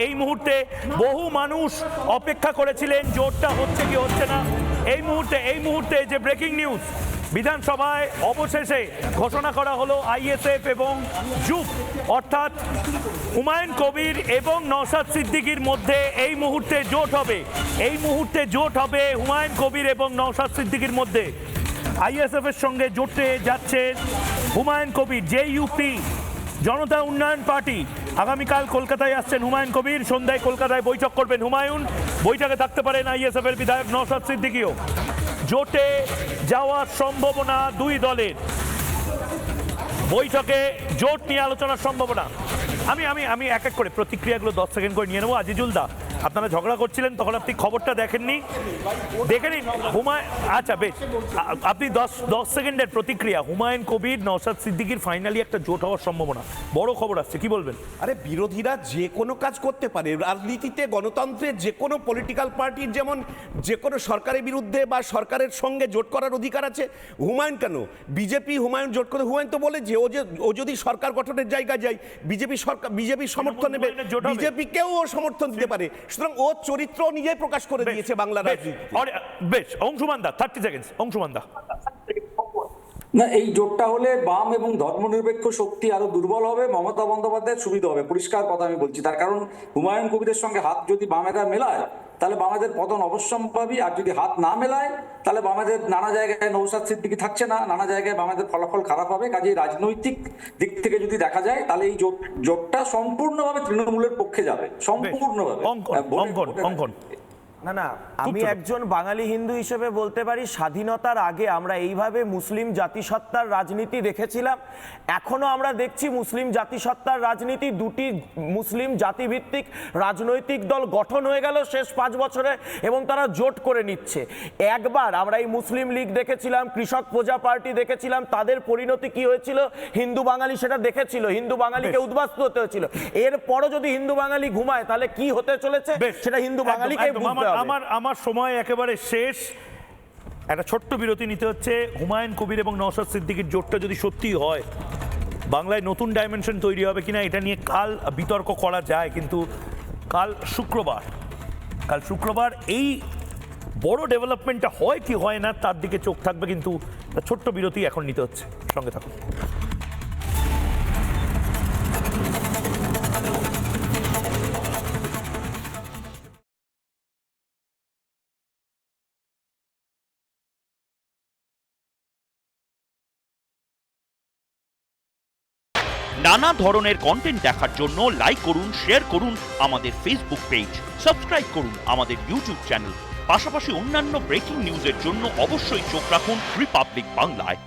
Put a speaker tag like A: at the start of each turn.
A: এই মুহূর্তে বহু মানুষ অপেক্ষা করেছিলেন জোটটা হচ্ছে কি হচ্ছে না। এই মুহূর্তে যে ব্রেকিং নিউজ, বিধানসভায় অবশেষে ঘোষণা করা হলো আইএসএফ এবং জুপ অর্থাৎ হুমায়ুন কবির এবং নওশাদ সিদ্দিকীর মধ্যে এই মুহূর্তে জোট হবে। হুমায়ুন কবির এবং নওশাদ সিদ্দিকীর মধ্যে। আইএসএফ এর সঙ্গে জোটে যাচ্ছে হুমায়ুন কবির। জেইউপি জনতা উন্নয়ন পার্টি আগামীকাল কলকাতায় আসছেন হুমায়ুন কবির। সন্ধ্যায় কলকাতায় বৈঠক করবেন হুমায়ুন। বৈঠকে থাকতে পারেন আইএসএফ এর বিধায়ক নওশাদ সিদ্দিকীও। জোটে যাওয়ার সম্ভাবনা দুই দলের। বৈঠকে জোট নিয়ে আলোচনার সম্ভাবনা। আমি এক এক করে প্রতিক্রিয়াগুলো 10 সেকেন্ড করে নিয়ে নেবো। আজিজুল দা, আপনারা ঝগড়া করছিলেন তখন আপনি খবরটা দেখেননি, দেখে নিন। আচ্ছা বেশ, আপনি 10 সেকেন্ডের প্রতিক্রিয়া। হুমায়ুন কবির নওশাদ সিদ্দিকীর ফাইনালি একটা জোট হওয়ার সম্ভাবনা, বড় খবর আসছে, কি বলবেন?
B: আরে বিরোধীরা যে কোনো কাজ করতে পারে রাজনীতিতে, গণতন্ত্রের যে কোনো পলিটিক্যাল পার্টির যেমন যে কোনো সরকারের বিরুদ্ধে বা সরকারের সঙ্গে জোট করার অধিকার আছে। হুমায়ুন কেন? বিজেপি হুমায়ুন জোট করে, হুমায়ুন তো বলে যে ও যদি সরকার গঠনের জায়গায় যায় বিজেপি সমর্থন নেবে, বিজেপিকেও ও সমর্থন দিতে পারে। সুতরাং ও চরিত্র নিজেই প্রকাশ করে দিয়েছে বাংলা রাজনীতি।
A: বেশ, অংশুমান দা 30 সেকেন্ড। অংশুমান দা,
C: না, এই জোটটা হলে বাম এবং ধর্মনিরপেক্ষ শক্তি আরো দুর্বল হবে, মমতা বন্দ্যোপাধ্যায়ের সুবিধা হবে। পরিষ্কার কথা আমি বলছি, তার কারণ হুমায়ুন কবিরের সঙ্গে হাত যদি বামেরা মেলায় তাহলে বামেদের পতন অবশ্যম্ভাবী, আর যদি হাত না মেলায় তাহলে বামেদের নানা জায়গায় নওশাদ সিদ্দিকী থাকছে না, নানা জায়গায় বামেদের ফলাফল খারাপ হবে। কাজেই রাজনৈতিক দিক থেকে যদি দেখা যায় তাহলে এই জোটটা সম্পূর্ণভাবে তৃণমূলের পক্ষে যাবে, সম্পূর্ণভাবে।
A: অঙ্কন
D: না, আমি একজন বাঙালি হিন্দু হিসেবে বলতে পারি, স্বাধীনতার আগে আমরা এইভাবে মুসলিম জাতিসত্তার রাজনীতি দেখেছিলাম, এখনো আমরা দেখছি মুসলিম জাতিসত্তার রাজনীতি। দুটি মুসলিম জাতিভিত্তিক রাজনৈতিক দল গঠন হয়ে গেল শেষ 5 বছরে এবং তারা জোট করে নিচ্ছে। একবার আমরা এই মুসলিম লীগ দেখেছিলাম, কৃষক প্রজা পার্টি দেখেছিলাম, তাদের পরিণতি কি হয়েছিল হিন্দু বাঙালি সেটা দেখেছিল, হিন্দু বাঙালিকে উদ্বাস্ত হতে হয়েছিল। এরপরও যদি হিন্দু বাঙালি ঘুমায় তাহলে কি হতে চলেছে সেটা হিন্দু বাঙালিকে বুঝতে।
A: আমার সময় একেবারে শেষ, একটা ছোট্ট বিরতি নিতে হচ্ছে। হুমায়ুন কবির এবং নওশাদ সিদ্দিকীর জোটটা যদি সত্যি হয়, বাংলায় নতুন ডাইমেনশন তৈরি হবে কিনা এটা নিয়ে কাল বিতর্ক করা যায়, কিন্তু কাল শুক্রবার এই বড় ডেভেলপমেন্টটা হয় কি হয় না তার দিকে চোখ থাকবে। কিন্তু ছোট্ট বিরতি এখন নিতে হচ্ছে, সঙ্গে থাকুন।
E: নানা ধরনের কন্টেন্ট দেখার জন্য লাইক করুন, শেয়ার করুন আমাদের ফেসবুক পেজ, সাবস্ক্রাইব করুন আমাদের ইউটিউব চ্যানেল। পাশাপাশি অন্যান্য ব্রেকিং নিউজের জন্য অবশ্যই চোখ রাখুন রিপাবলিক বাংলায়।